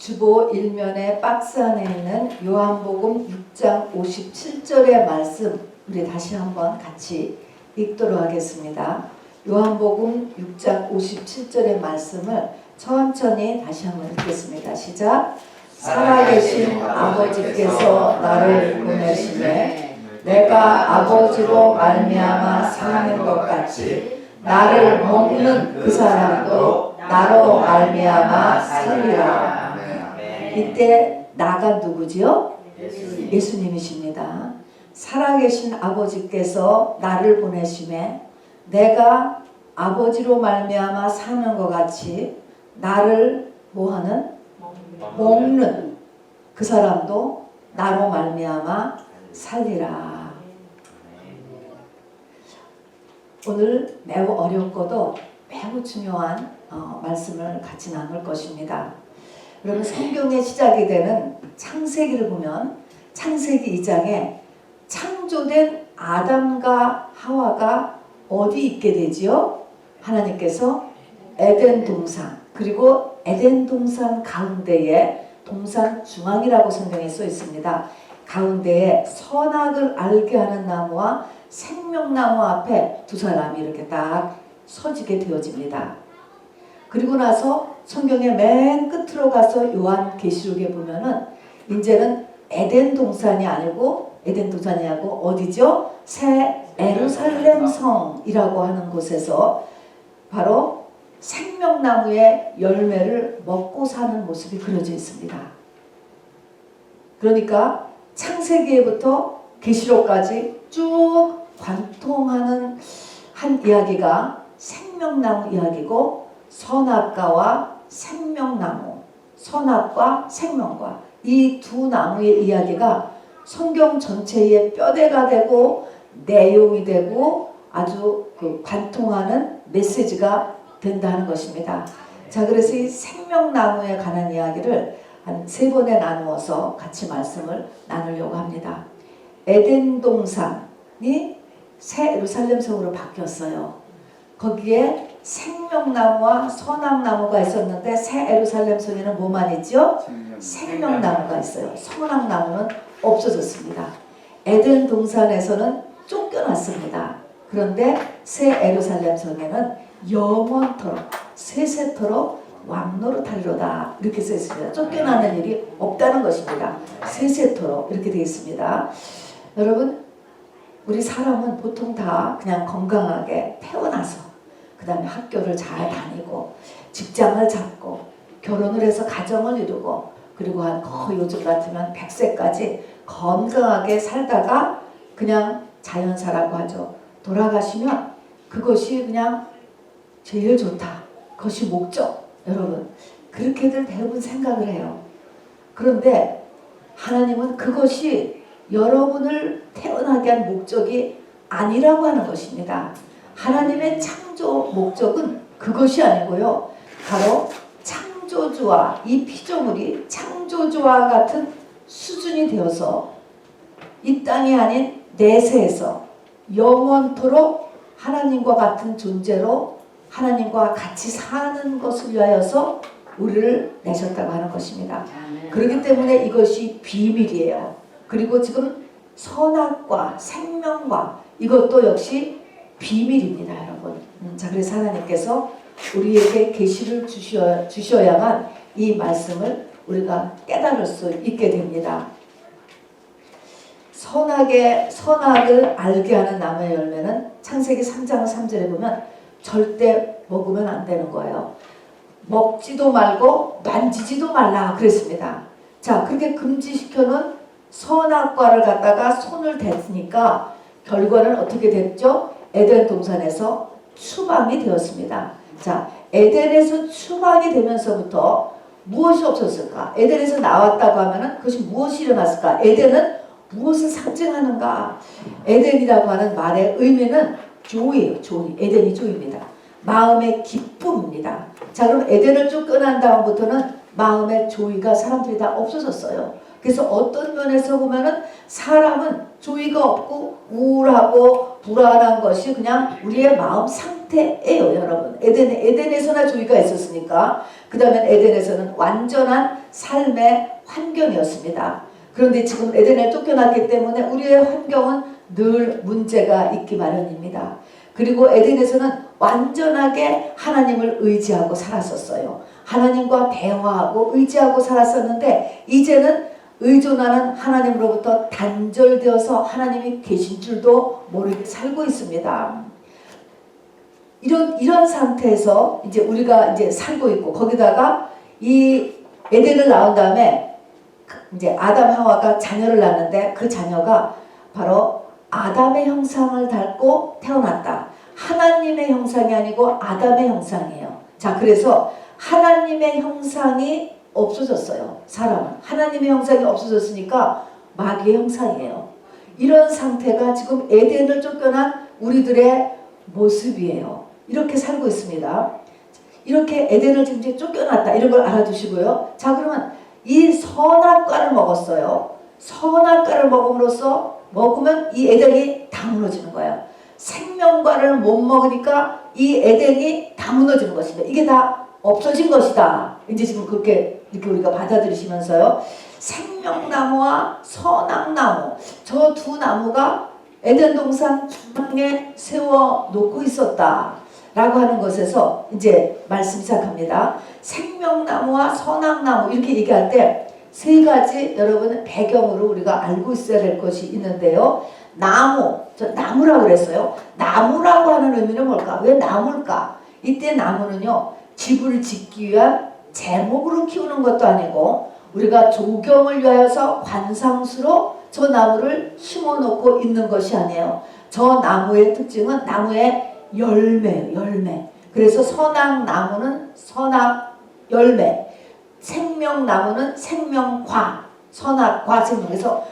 주보 일면의 박스 안에 있는 요한복음 6장 57절의 말씀 우리 다시 한번 같이 읽도록 하겠습니다. 요한복음 6장 57절의 말씀을 천천히 다시 한번 읽겠습니다. 시작. 살아계신 아버지께서 나를 보내시매 내가 아버지로 말미암아 사는 것 같이 나를 먹는 그 사람도 나로 말미암아 살리라. 이때 나가 누구지요? 예수님이십니다. 살아계신 아버지께서 나를 보내심에 내가 아버지로 말미암아 사는 것 같이 나를 뭐하는? 먹는 그 사람도 나로 말미암아 살리라. 오늘 매우 어렵고도 매우 중요한 말씀을 같이 나눌 것입니다. 여러분, 성경의 시작이 되는 창세기를 보면 창세기 2장에 창조된 아담과 하와가 어디 있게 되지요? 하나님께서 에덴 동산, 그리고 에덴 동산 가운데에 동산 중앙이라고 성경에 써 있습니다. 가운데에 선악을 알게 하는 나무와 생명나무 앞에 두 사람이 이렇게 딱 서지게 되어집니다. 그리고 나서 성경의 맨 끝으로 가서 요한계시록에 보면은 이제는 에덴 동산이 아니고 어디죠? 새 예루살렘 성이라고 하는 곳에서 바로 생명나무의 열매를 먹고 사는 모습이 그려져 있습니다. 그러니까 창세기에부터 계시록까지 쭉 관통하는 한 이야기가 생명나무 이야기고, 선악과와 생명나무, 선악과 생명과 이 두 나무의 이야기가 성경 전체의 뼈대가 되고 내용이 되고 아주 관통하는 메시지가 된다는 것입니다. 자, 그래서 이 생명나무에 관한 이야기를 한 3번에 나누어서 같이 말씀을 나누려고 합니다. 에덴 동산이 새 예루살렘 성으로 바뀌었어요. 거기에 생명나무와 선악나무가 있었는데 새 예루살렘 성에는 뭐만 있죠? 생명나무가 있어요. 선악나무는 없어졌습니다. 에덴 동산에서는 쫓겨났습니다. 그런데 새 예루살렘 성에는 영원토록 세세토록 왕노릇하리로다 이렇게 써 있습니다. 쫓겨나는 일이 없다는 것입니다. 세세토록 이렇게 되어 있습니다. 여러분, 우리 사람은 보통 다 그냥 건강하게 태어나서 그 다음에 학교를 잘 다니고 직장을 잡고 결혼을 해서 가정을 이루고 그리고 거의 요즘 같으면 100세까지 건강하게 살다가 그냥 자연사라고 하죠. 돌아가시면 그것이 그냥 제일 좋다. 그것이 목적. 여러분, 그렇게들 대부분 생각을 해요. 그런데 하나님은 그것이 여러분을 태어나게 한 목적이 아니라고 하는 것입니다. 하나님의 창조 목적은 그것이 아니고요. 바로 창조주와 이 피조물이 창조주와 같은 수준이 되어서 이 땅이 아닌 내세에서 영원토록 하나님과 같은 존재로 하나님과 같이 사는 것을 위하여서 우리를 내셨다고 하는 것입니다. 그렇기 때문에 이것이 비밀이에요. 그리고 지금 선악과 생명과 이것도 역시 비밀입니다, 여러분. 자, 그래서 하나님께서 우리에게 계시를 주셔야만 이 말씀을 우리가 깨달을 수 있게 됩니다. 선악을 알게 하는 나무의 열매는 창세기 3장 3절에 보면 절대 먹으면 안 되는 거예요. 먹지도 말고 만지지도 말라 그랬습니다. 자, 그렇게 금지시켜놓은 선악과를 갖다가 손을 댔으니까 결과는 어떻게 됐죠? 에덴 동산에서 추방이 되었습니다. 자, 에덴에서 추방이 되면서부터 무엇이 없었을까? 에덴에서 나왔다고 하면은 그것이 무엇이 일어났을까? 에덴은 무엇을 상징하는가? 에덴이라고 하는 말의 의미는 조이에요. 조이. 에덴이 조이입니다. 마음의 기쁨입니다. 자, 그럼 에덴을 쫓겨난 다음부터는 마음의 조이가 사람들이 다 없어졌어요. 그래서 어떤 면에서 보면은 사람은 조이가 없고 우울하고 불안한 것이 그냥 우리의 마음 상태예요, 여러분. 에덴에서나 조이가 있었으니까. 그 다음에 에덴에서는 완전한 삶의 환경이었습니다. 그런데 지금 에덴을 쫓겨났기 때문에 우리의 환경은 늘 문제가 있기 마련입니다. 그리고 에덴에서는 완전하게 하나님을 의지하고 살았었어요. 하나님과 대화하고 의지하고 살았었는데 이제는 의존하는 하나님으로부터 단절되어서 하나님이 계신 줄도 모르게 살고 있습니다. 이런 상태에서 이제 우리가 이제 살고 있고, 거기다가 이 에덴을 낳은 다음에 이제 아담 하와가 자녀를 낳는데 그 자녀가 바로 아담의 형상을 닮고 태어났다. 하나님의 형상이 아니고 아담의 형상이에요. 자, 그래서 하나님의 형상이 없어졌어요. 사람은 하나님의 형상이 없어졌으니까 마귀의 형상이에요. 이런 상태가 지금 에덴을 쫓겨난 우리들의 모습이에요. 이렇게 살고 있습니다. 이렇게 에덴을 지금 쫓겨났다, 이런 걸 알아두시고요. 자, 그러면 이 선악과를 먹었어요. 선악과를 먹으면 이 에덴이 다 무너지는 거예요. 생명과를 못 먹으니까 이 에덴이 다 무너지는 것입니다. 이게 다 없어진 것이다. 이제 지금 그렇게 이렇게 우리가 받아들이시면서요. 생명나무와 선악나무, 저 두 나무가 에덴 동산 중앙에 세워 놓고 있었다 라고 하는 것에서 이제 말씀 시작합니다. 생명나무와 선악나무 이렇게 얘기할 때 세 가지 여러분 배경으로 우리가 알고 있어야 될 것이 있는데요. 나무, 저 나무라고 그랬어요. 나무라고 하는 의미는 뭘까? 왜 나무일까? 이때 나무는요, 집을 짓기 위한 제목으로 키우는 것도 아니고 우리가 조경을 위하여서 관상수로 저 나무를 심어놓고 있는 것이 아니에요. 저 나무의 특징은 나무의 열매예요. 열매. 그래서 선악나무는 선악열매, 생명나무는 생명과, 선악과 생명. 그래서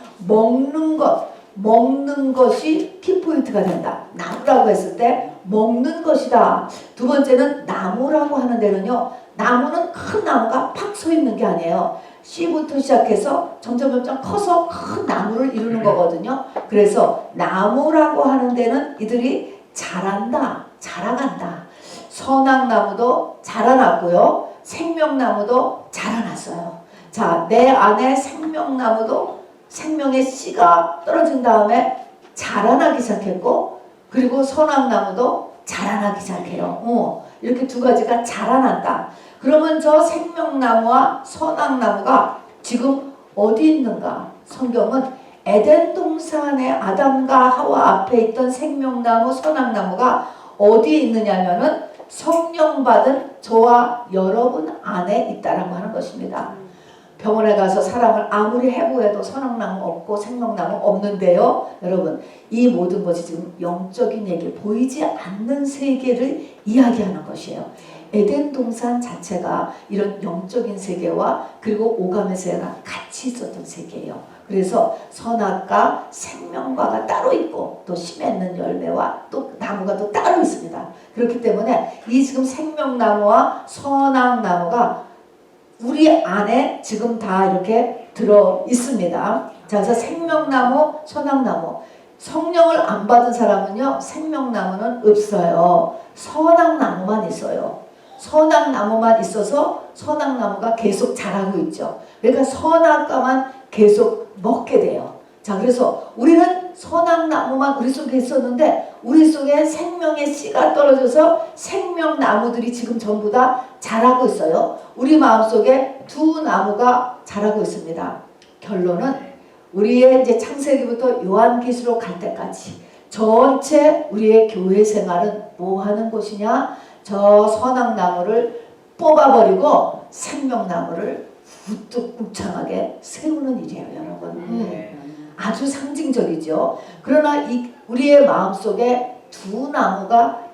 먹는 것이 키포인트가 된다. 나무라고 했을 때 먹는 것이다. 두 번째는 나무라고 하는 데는요, 나무는 큰 나무가 팍 서 있는 게 아니에요. 씨부터 시작해서 점점 커서 큰 나무를 이루는 거거든요. 그래서 나무라고 하는 데는 이들이 자란다, 자라간다. 선악나무도 자라났고요, 생명나무도 자라났어요. 자, 내 안에 생명나무도 생명의 씨가 떨어진 다음에 자라나기 시작했고, 그리고 선악나무도 자라나기 시작해요. 이렇게 두 가지가 자라난다. 그러면 저 생명나무와 선악나무가 지금 어디 있는가? 성경은 에덴 동산의 아담과 하와 앞에 있던 생명나무, 선악나무가 어디에 있느냐면은 성령 받은 저와 여러분 안에 있다라고 하는 것입니다. 병원에 가서 사람을 아무리 해부해도 선악나무 없고 생명나무 없는데요. 여러분, 이 모든 것이 지금 영적인 얘기, 보이지 않는 세계를 이야기하는 것이에요. 에덴 동산 자체가 이런 영적인 세계와 그리고 오감의 세계가 같이 있었던 세계예요. 그래서 선악과 생명과가 따로 있고 또 심맺는 열매와 또 나무가 또 따로 있습니다. 그렇기 때문에 이 지금 생명나무와 선악나무가 우리 안에 지금 다 이렇게 들어 있습니다. 자, 그래서 생명나무, 선악나무. 성령을 안 받은 사람은요, 생명나무는 없어요. 선악나무만 있어요. 선악나무만 있어서 선악나무가 계속 자라고 있죠. 그러니까 선악과만 계속 먹게 돼요. 자, 그래서 우리는 선악나무만 우리 속에 있었는데 우리 속에 생명의 씨가 떨어져서 생명나무들이 지금 전부 다 자라고 있어요. 우리 마음속에 두 나무가 자라고 있습니다. 결론은 우리의 이제 창세기부터 요한계시록 갈 때까지 전체 우리의 교회 생활은 뭐 하는 곳이냐? 저 선악나무를 뽑아버리고 생명나무를 우뚝 묵창하게 세우는 일이에요, 여러분. 아주 상징적이죠. 그러나 우리의 마음속에 두 나무가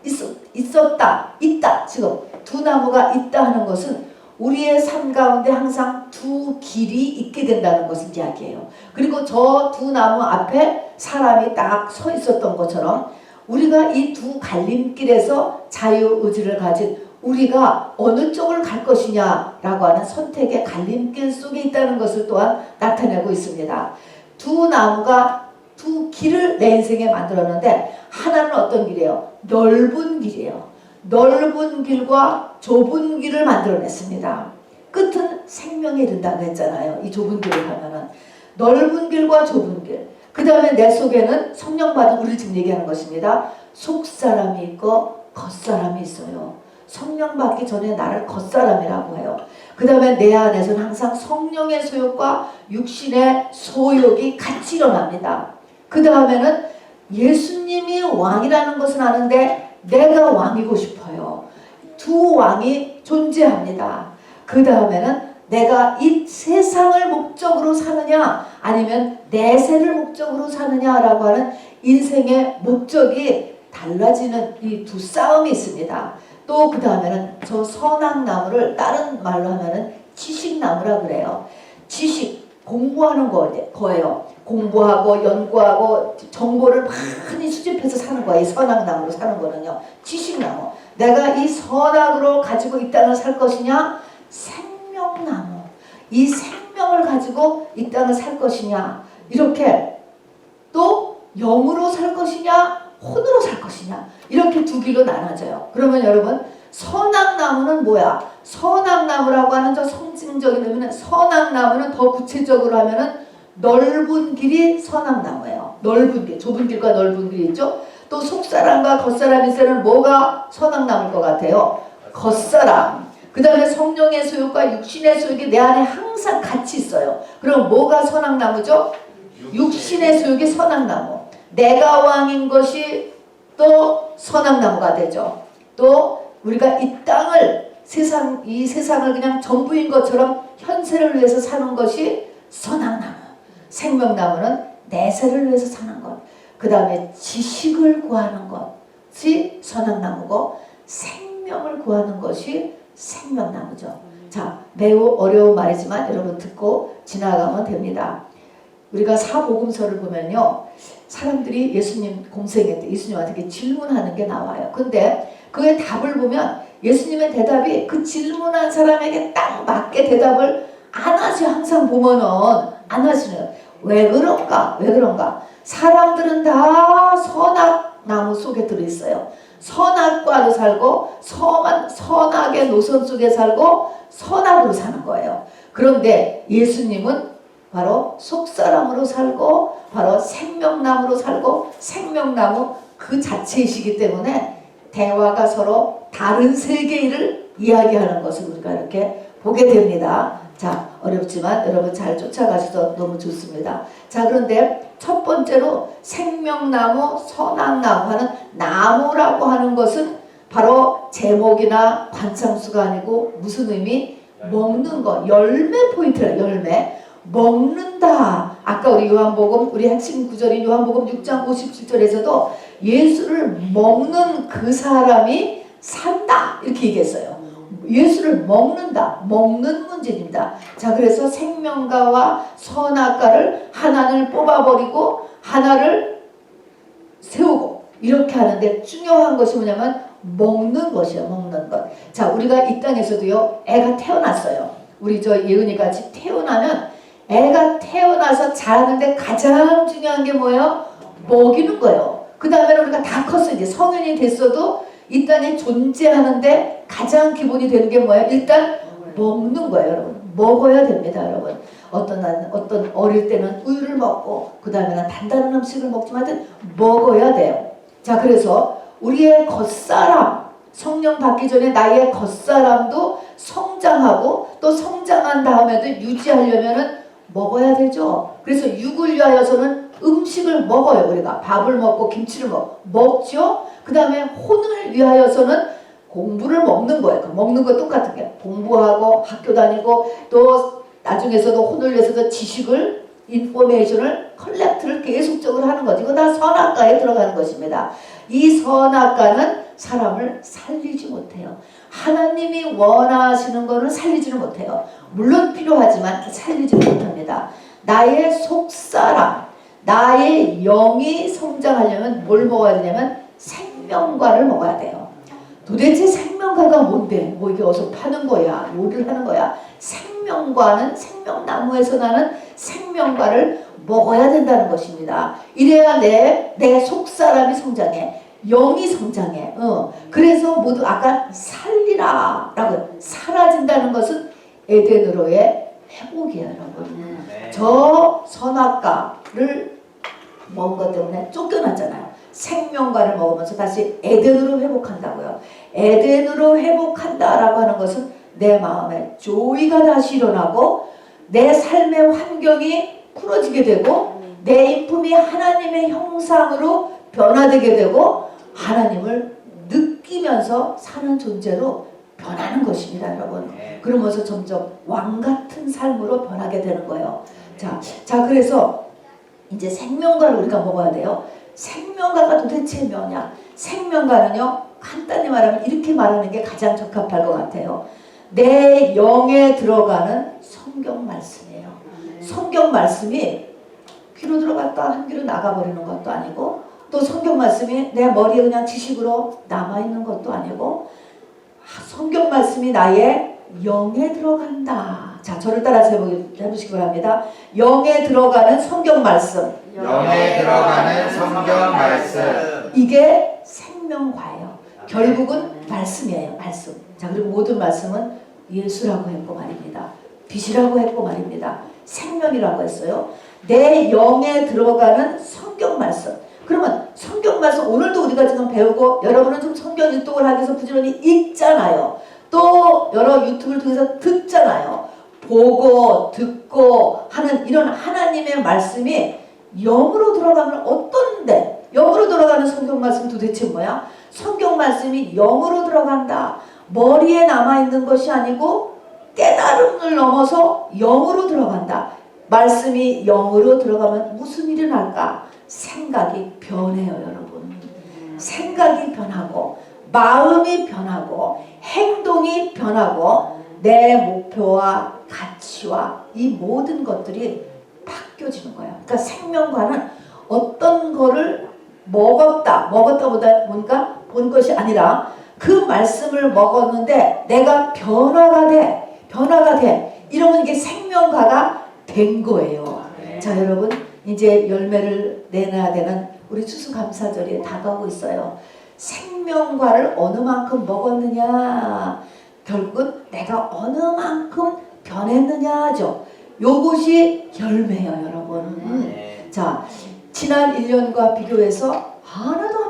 있다. 지금 두 나무가 있다 하는 것은 우리의 삶 가운데 항상 두 길이 있게 된다는 것을 이야기해요. 그리고 저 두 나무 앞에 사람이 딱 서 있었던 것처럼 우리가 이 두 갈림길에서 자유의지를 가진 우리가 어느 쪽을 갈 것이냐라고 하는 선택의 갈림길 속에 있다는 것을 또한 나타내고 있습니다. 두 나무가 두 길을 내 인생에 만들었는데 하나는 어떤 길이에요? 넓은 길이에요. 넓은 길과 좁은 길을 만들어냈습니다. 끝은 생명에 이른다고 했잖아요. 이 좁은 길을 가면은 넓은 길과 좁은 길. 그 다음에 내 속에는 성령 받은 우리를 지금 얘기하는 것입니다. 속사람이 있고 겉사람이 있어요. 성령 받기 전에 나를 겉사람이라고 해요. 그 다음에 내 안에서는 항상 성령의 소욕과 육신의 소욕이 같이 일어납니다. 그 다음에는 예수님이 왕이라는 것은 아는데 내가 왕이고 싶어요. 두 왕이 존재합니다. 그 다음에는 내가 이 세상을 목적으로 사느냐 아니면 내세를 목적으로 사느냐라고 하는 인생의 목적이 달라지는 이 두 싸움이 있습니다. 또 그 다음에는 저 선악나무를 다른 말로 하면은 지식나무라 그래요. 지식, 공부하는 거예요. 공부하고 연구하고 정보를 많이 수집해서 사는 거예요. 이 선악나무로 사는 거는요. 지식나무. 내가 이 선악으로 가지고 이 땅을 살 것이냐 생명나무. 이 생명을 가지고 이 땅을 살 것이냐 이렇게 또 영으로 살 것이냐 혼으로 살 것이냐 이렇게 두 길로 나눠져요. 그러면 여러분 선악나무는 뭐야? 선악나무라고 하는 저 상징적인 의미는 선악나무는 더 구체적으로 하면은 넓은 길이 선악나무예요. 넓은 길, 좁은 길과 넓은 길이 있죠. 또 속사람과 겉사람이 있으면 뭐가 선악나무일 것 같아요? 겉사람. 그 다음에 성령의 소욕과 육신의 소욕이 내 안에 항상 같이 있어요. 그럼 뭐가 선악나무죠? 육신의 소욕이 선악나무. 내가 왕인 것이 또 선악나무가 되죠. 또 우리가 이 땅을 이 세상을 그냥 전부인 것처럼 현세를 위해서 사는 것이 선악나무. 생명나무는 내세를 위해서 사는 것. 그 다음에 지식을 구하는 것이 선악나무고 생명을 구하는 것이 생명나무죠. 자, 매우 어려운 말이지만 여러분 듣고 지나가면 됩니다. 우리가 사복음서를 보면요. 사람들이 예수님 공생애 때 예수님한테 질문하는 게 나와요. 근데 그의 답을 보면 예수님의 대답이 그 질문한 사람에게 딱 맞게 대답을 안 하죠. 항상 보면은 안 하시는. 왜 그런가? 왜 그런가? 사람들은 다 선악나무 속에 들어있어요. 선악과로 살고 선악의 노선 속에 살고 선악으로 사는 거예요. 그런데 예수님은 바로 속사람으로 살고 바로 생명나무로 살고 생명나무 그 자체이시기 때문에 대화가 서로 다른 세계를 이야기하는 것을 우리가 이렇게 보게 됩니다. 자, 어렵지만 여러분 잘 쫓아가셔서 너무 좋습니다. 자, 그런데 첫 번째로 생명나무, 선악나무 하는 나무라고 하는 것은 바로 제목이나 관상수가 아니고 무슨 의미? 먹는 거, 열매 포인트라. 열매. 먹는다. 아까 우리 요한복음 우리 핵심 구절인 요한복음 6장 57절에서도 예수를 먹는 그 사람이 산다 이렇게 얘기했어요. 예수를 먹는다. 먹는 문제입니다. 자, 그래서 생명과와 선악과를 하나를 뽑아버리고 하나를 세우고 이렇게 하는데 중요한 것이 뭐냐면 먹는 것이에요. 먹는 것. 자, 우리가 이 땅에서도요. 애가 태어났어요. 우리 저 예은이 같이 태어나면 애가 태어나서 자라는데 가장 중요한 게 뭐예요? 먹이는 거예요. 그 다음에는 우리가 다 컸어. 이제 성인이 됐어도 이 땅에 존재하는데 가장 기본이 되는 게 뭐예요? 일단 먹는 거예요, 여러분. 먹어야 됩니다, 여러분. 어떤 어릴 때는 우유를 먹고 그 다음에는 단단한 음식을 먹지만 먹어야 돼요. 자, 그래서 우리의 겉사람, 성령 받기 전에 나의 겉사람도 성장하고 또 성장한 다음에도 유지하려면은 먹어야 되죠. 그래서 육을 위하여서는 음식을 먹어요. 우리가 밥을 먹고 김치를 먹죠. 그 다음에 혼을 위하여서는 공부를 먹는 거예요. 먹는 거 똑같은 게 공부하고 학교 다니고 또 나중에서도 혼을 위해서도 지식을 인포메이션을 컬렉트를 계속적으로 하는 거지. 이거 다 선악과에 들어가는 것입니다. 이 선악과는 사람을 살리지 못해요. 하나님이 원하시는 거는 살리지는 못해요. 물론 필요하지만 살리지 못합니다. 나의 속사람, 나의 영이 성장하려면 뭘 먹어야 되냐면 생명과를 먹어야 돼요. 도대체 생명과가 뭔데? 뭐 이게 어디서 파는 거야? 요리를 하는 거야? 생명과는 생명나무에서 나는 생명과를 먹어야 된다는 것입니다. 이래야 내 속사람이 성장해. 영이 성장해. 그래서 모두 아까 살리라 라고 사라진다는 것은 에덴으로의 회복이에요, 여러분. 저 선악과를 먹은 것 때문에 쫓겨났잖아요. 생명과를 먹으면서 다시 에덴으로 회복한다고요. 에덴으로 회복한다라고 하는 것은 내 마음에 조이가 다시 일어나고 내 삶의 환경이 풀어지게 되고 내 인품이 하나님의 형상으로 변화되게 되고 하나님을 느끼면서 사는 존재로 변하는 것입니다, 여러분. 그러면서 점점 왕같은 삶으로 변하게 되는 거예요. 자, 그래서 이제 생명과를 우리가 먹어야 돼요. 생명과가 도대체 뭐냐? 생명과는요, 간단히 말하면 이렇게 말하는 게 가장 적합할 것 같아요. 내 영에 들어가는 성경 말씀이에요. 성경 말씀이 귀로 들어갔다 한 귀로 나가버리는 것도 아니고, 또 성경 말씀이 내 머리에 그냥 지식으로 남아있는 것도 아니고, 성경 말씀이 나의 영에 들어간다. 자, 저를 따라서 해보시기 바랍니다. 영에 들어가는 성경 말씀. 영에 들어가는 성경 말씀. 이게 생명과예요. 결국은 말씀이에요. 말씀. 자, 그리고 모든 말씀은 예수라고 했고 말입니다. 빛이라고 했고 말입니다. 생명이라고 했어요. 내 영에 들어가는 성경 말씀. 그러면 성경 말씀 오늘도 우리가 지금 배우고 여러분은 좀 성경 일독을 하기 위해서 부지런히 읽잖아요. 또 여러 유튜브를 통해서 듣잖아요. 보고 듣고 하는 이런 하나님의 말씀이 영으로 들어가면 어떤데? 영으로 들어가는 성경 말씀 도대체 뭐야? 성경 말씀이 영으로 들어간다. 머리에 남아있는 것이 아니고 깨달음을 넘어서 영으로 들어간다. 말씀이 영으로 들어가면 무슨 일이 날까? 생각이 변해요, 여러분. 생각이 변하고 마음이 변하고 행동이 변하고 내 목표와 가치와 이 모든 것들이 바뀌어지는 거예요. 그러니까 생명과는 어떤 거를 먹었다 보니까 본 것이 아니라 그 말씀을 먹었는데 내가 변화가 돼. 이러면 이게 생명과가 된 거예요. 자, 여러분, 이제 열매를 내놔야 되는 우리 추수감사절이 다가오고 있어요. 생명과를 어느 만큼 먹었느냐, 결국은 내가 어느 만큼 변했느냐죠. 요것이 열매예요, 여러분. 자, 지난 1년과 비교해서 하나도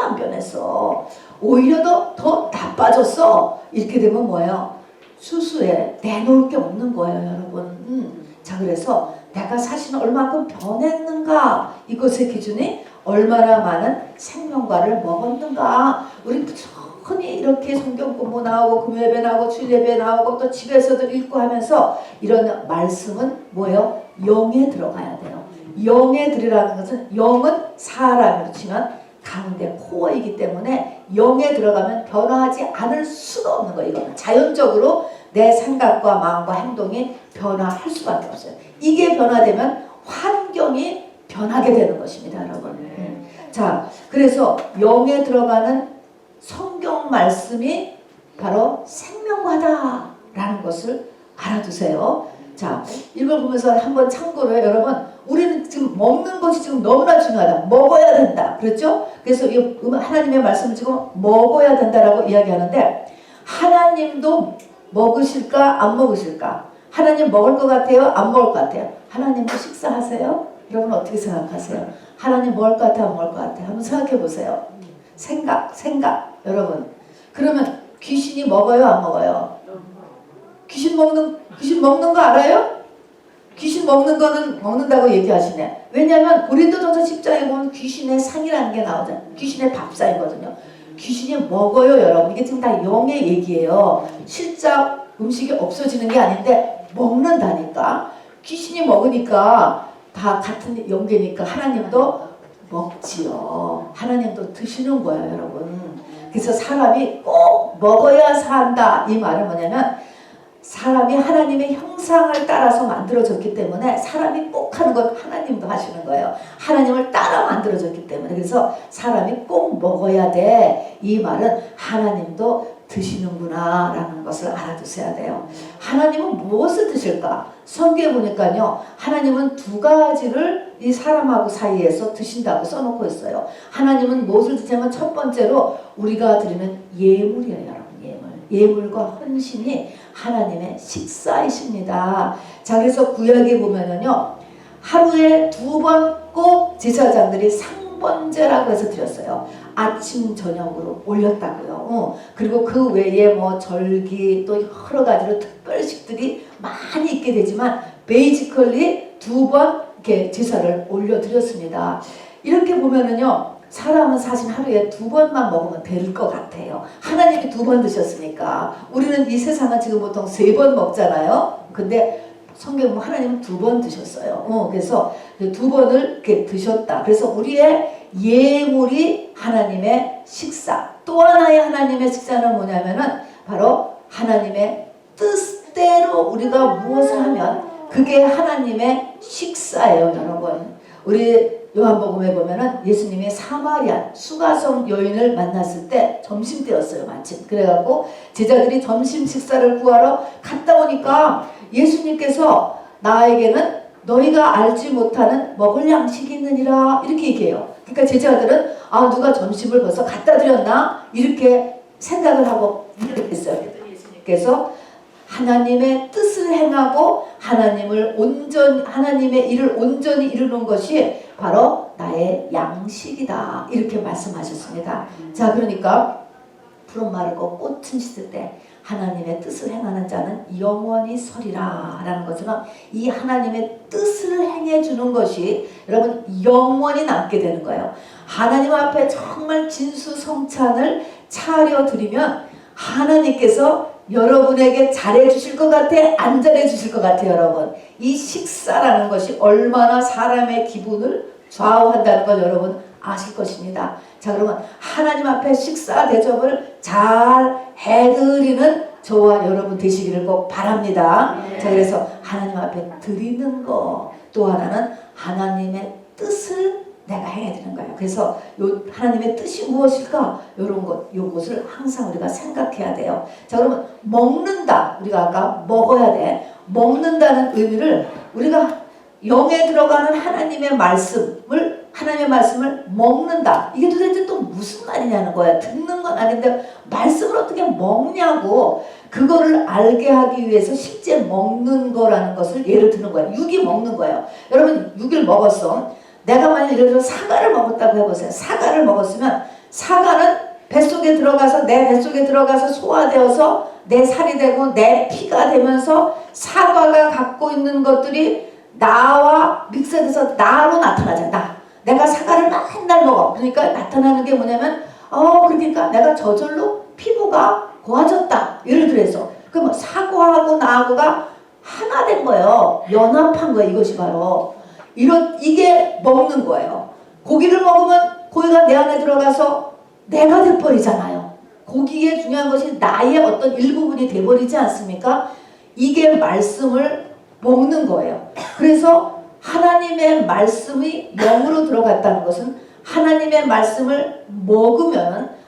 안 변했어. 오히려 더 나빠졌어. 이렇게 되면 뭐예요? 수수에 내놓을 게 없는 거예요, 여러분. 자, 그래서 내가 사실은 얼마큼 변했는가, 이것의 기준이 얼마나 많은 생명과를 먹었는가. 우리 부지런히 이렇게 성경 공부 나오고 금요예배 나오고 주일예배 나오고 또 집에서도 읽고 하면서 이런 말씀은 뭐예요? 영에 들어가야 돼요. 영에 들으라는 것은, 영은 사람으로 치면 가운데 코어이기 때문에 영에 들어가면 변화하지 않을 수가 없는 거예요. 이거는 자연적으로 내 생각과 마음과 행동이 변화할 수밖에 없어요. 이게 변화되면 환경이 변하게 되는 것입니다, 여러분. 자, 그래서 영에 들어가는 성경 말씀이 바로 생명과다라는 것을 알아두세요. 자, 이걸 보면서 한번 참고로 해요. 여러분, 우리는 지금 먹는 것이 지금 너무나 중요하다. 먹어야 된다. 그렇죠? 그래서 이 하나님의 말씀을 지금 먹어야 된다라고 이야기하는데, 하나님도 먹으실까 안 먹으실까? 하나님 먹을 것 같아요? 안 먹을 것 같아요? 하나님도 식사하세요? 여러분 어떻게 생각하세요? 하나님 먹을 것 같아요? 안 먹을 것 같아요? 한번 생각해 보세요. 생각 여러분. 그러면 귀신이 먹어요? 안 먹어요? 귀신 먹는 거 알아요? 귀신 먹는 거는 먹는다고 얘기하시네. 왜냐하면 고린도전서 10장에 보면 귀신의 상이라는 게 나오잖아요. 귀신의 밥상이거든요. 귀신이 먹어요, 여러분. 이게 지금 다 영의 얘기예요. 실제 음식이 없어지는 게 아닌데 먹는다니까. 귀신이 먹으니까 다 같은 영계니까 하나님도 먹지요. 하나님도 드시는 거예요, 여러분. 그래서 사람이 꼭 먹어야 산다. 이 말은 뭐냐면, 사람이 하나님의 형상을 따라서 만들어졌기 때문에 사람이 꼭 하는 건 하나님도 하시는 거예요. 하나님을 따라 만들어졌기 때문에. 그래서 사람이 꼭 먹어야 돼. 이 말은 하나님도 드시는구나 라는 것을 알아두셔야 돼요. 하나님은 무엇을 드실까? 성경에 보니까요, 하나님은 두 가지를 이 사람하고 사이에서 드신다고 써놓고 있어요. 하나님은 무엇을 드시냐면 첫 번째로 우리가 드리는 예물이에요, 여러분. 예물과 헌신이 하나님의 식사이십니다. 자, 그래서 구약에 보면은요, 하루에 2번 꼭 제사장들이 상번제라고 해서 드렸어요. 아침 저녁으로 올렸다고요. 그리고 그 외에 뭐 절기 또 여러 가지로 특별식들이 많이 있게 되지만 베이지컬리 2번 이렇게 제사를 올려드렸습니다. 이렇게 보면은요, 사람은 사실 하루에 2번만 먹으면 될 것 같아요. 하나님이 2번 드셨으니까. 우리는 이 세상은 지금 보통 3번 먹잖아요. 근데 성경 보면 하나님은 2번 드셨어요. 그래서 2번을 이렇게 드셨다. 그래서 우리의 예물이 하나님의 식사. 또 하나의 하나님의 식사는 뭐냐면은 바로 하나님의 뜻대로 우리가 무엇을 하면 그게 하나님의 식사예요, 여러분. 우리 요한복음에 보면은 예수님이 사마리아 수가성 여인을 만났을 때 점심때였어요, 마침. 그래갖고 제자들이 점심 식사를 구하러 갔다 오니까 예수님께서 나에게는 너희가 알지 못하는 먹을 양식이 있느니라 이렇게 얘기해요. 그러니까 제자들은 아, 누가 점심을 벌써 갖다 드렸나 이렇게 생각을 하고 이렇게 했어요. 예수님께서 하나님의 뜻을 행하고 하나님의 일을 온전히 이루는 것이 바로 나의 양식이다 이렇게 말씀하셨습니다. 자, 그러니까 푸른 마르고 꽃은 시들 때 하나님의 뜻을 행하는 자는 영원히 서리라 라는 것처럼 이 하나님의 뜻을 행해주는 것이 여러분 영원히 남게 되는 거예요. 하나님 앞에 정말 진수성찬을 차려드리면 하나님께서 여러분에게 잘해주실 것 같아? 안 잘해주실 것 같아요, 여러분? 이 식사라는 것이 얼마나 사람의 기분을 좌우한다는 걸 여러분 아실 것입니다. 자, 그러면 하나님 앞에 식사 대접을 잘 해드리는 저와 여러분 되시기를 꼭 바랍니다. 네. 자, 그래서 하나님 앞에 드리는 거, 또 하나는 하나님의 뜻을 내가 해야 되는 거예요. 그래서 요 하나님의 뜻이 무엇일까? 요것을 항상 우리가 생각해야 돼요. 자, 그러면 먹는다. 우리가 아까 먹어야 돼. 먹는다는 의미를 우리가 영에 들어가는 하나님의 말씀을 먹는다. 이게 도대체 또 무슨 말이냐는 거야. 듣는 건 아닌데 말씀을 어떻게 먹냐고. 그거를 알게 하기 위해서 실제 먹는 거라는 것을 예를 드는 거예요. 육이 먹는 거예요. 여러분 육을 먹었어. 내가 만약 예를 들어 사과를 먹었다고 해보세요. 사과를 먹었으면 사과는 뱃속에 들어가서 내 뱃속에 들어가서 소화되어서 내 살이 되고 내 피가 되면서 사과가 갖고 있는 것들이 나와 믹스돼서 나로 나타나잖아. 내가 사과를 맨날 먹어. 그러니까 나타나는 게 뭐냐면 그러니까 내가 저절로 피부가 고와졌다. 예를 들어서 그럼 사과하고 나하고가 하나 된 거예요. 연합한 거예요. 이것이 바로 이게 먹는 거예요. 고기를 먹으면 고기가 내 안에 들어가서 내가 돼버리잖아요. 고기의 중요한 것이 나의 어떤 일부분이 돼버리지 않습니까? 이게 말씀을 먹는 거예요. 그래서 하나님의 말씀이 영으로 들어갔다는 것은 하나님의 말씀을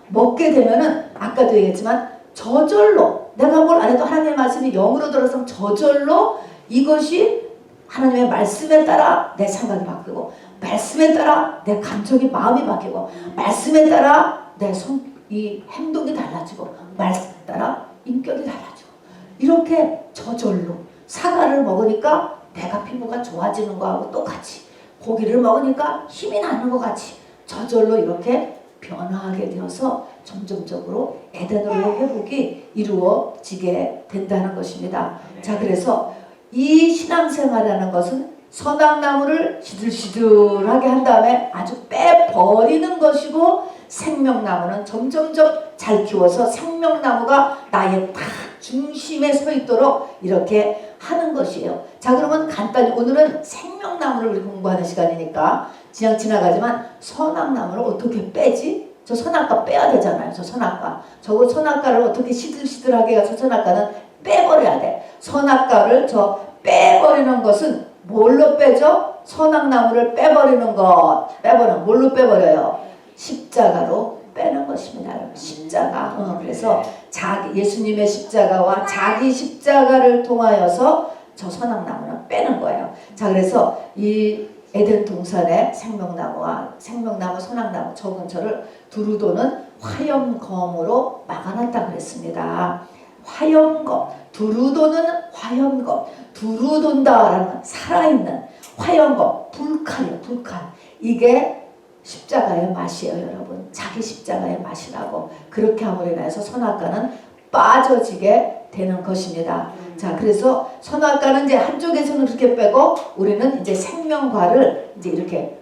먹게 되면은 아까도 얘기했지만 저절로 내가 뭘 안 해도 하나님의 말씀이 영으로 들어서 저절로 이것이 하나님의 말씀에 따라 내 생각이 바뀌고 말씀에 따라 내 감정이 마음이 바뀌고 말씀에 따라 이 행동이 달라지고 말씀에 따라 인격이 달라지고 이렇게 저절로 사과를 먹으니까 내가 피부가 좋아지는 거하고 똑같이 고기를 먹으니까 힘이 나는 것 같이 저절로 이렇게 변화하게 되어서 점점적으로 에덴으로의 회복이 이루어지게 된다는 것입니다. 자, 그래서 이 신앙생활이라는 것은 선악나무를 시들시들하게 한 다음에 아주 빼버리는 것이고 생명나무는 점점점 잘 키워서 생명나무가 나의 딱 중심에 서 있도록 이렇게 하는 것이에요. 자, 그러면 간단히 오늘은 생명나무를 우리 공부하는 시간이니까 그냥 지나가지만 선악나무를 어떻게 빼지? 저 선악과 빼야 되잖아요. 저 선악과를 어떻게 시들시들하게 해서 선악과는 빼버려야 돼. 선악과를 빼버리는 것은 뭘로 빼죠? 선악나무를 빼버리는 것. 뭘로 빼버려요? 십자가로 빼는 것입니다. 십자가. 그래서 예수님의 십자가와 자기 십자가를 통하여서 저 선악나무는 빼는 거예요. 자, 그래서 이 에덴 동산의 생명나무와 생명나무, 선악나무 저 근처를 두루도는 화염검으로 막아놨다 그랬습니다. 화염검, 두루도는 화염검, 두루돈다라는 건 살아있는 화염검, 불칼이에요. 불칼. 이게 십자가의 맛이에요, 여러분. 자기 십자가의 맛이라고. 그렇게 함으로 인해서 선악과는 빠져지게 되는 것입니다. 자, 그래서 선악과는 이제 한쪽에서는 그렇게 빼고 우리는 이제 생명과를 이제 이렇게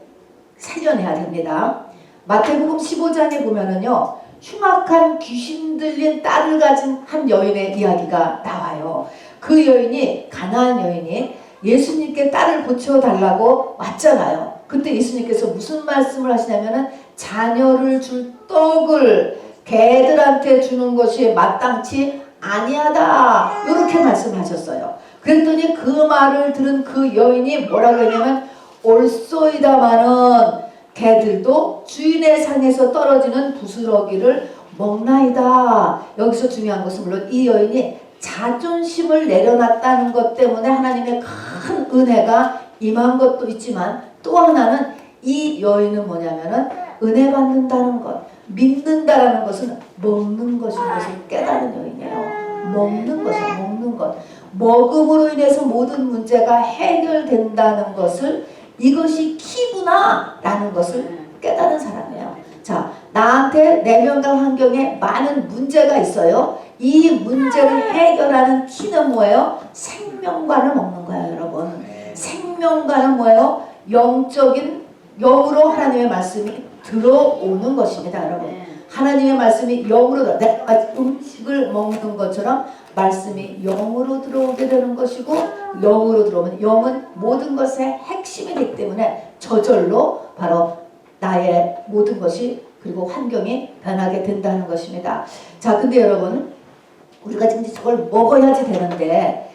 살려내야 됩니다. 마태복음 15장에 보면은요, 흉악한 귀신 들린 딸을 가진 한 여인의 이야기가 나와요. 그 여인이, 가나안 여인이 예수님께 딸을 고쳐달라고 왔잖아요. 그때 예수님께서 무슨 말씀을 하시냐면은 자녀를 줄 떡을 개들한테 주는 것이 마땅치 아니하다, 이렇게 말씀하셨어요. 그랬더니 그 말을 들은 그 여인이 뭐라고 했냐면, 옳소이다마는 개들도 주인의 상에서 떨어지는 부스러기를 먹나이다. 여기서 중요한 것은 물론 이 여인이 자존심을 내려놨다는 것 때문에 하나님의 큰 은혜가 임한 것도 있지만, 또 하나는 이 여인은 뭐냐면은 은혜 받는다는 것, 믿는다라는 것은 먹는 것인 것을 깨달은 여인이에요. 먹는 것이에요. 먹는 것. 먹음으로 인해서 모든 문제가 해결된다는 것을, 이것이 키구나 라는 것을 깨달은 사람이에요. 자, 나한테 내면과 환경에 많은 문제가 있어요. 이 문제를 해결하는 키는 뭐예요? 생명과를 먹는 거예요, 여러분. 생명과는 뭐예요? 영적인, 영으로 하나님의 말씀이 들어오는 것입니다, 여러분. 하나님의 말씀이 영으로, 내가 음식을 먹는 것처럼 말씀이 영으로 들어오게 되는 것이고, 영으로 들어오면, 영은 모든 것의 핵심이 되기 때문에 저절로 바로 나의 모든 것이, 그리고 환경이 변하게 된다는 것입니다. 자, 근데 여러분, 우리가 지금 저걸 먹어야 되는데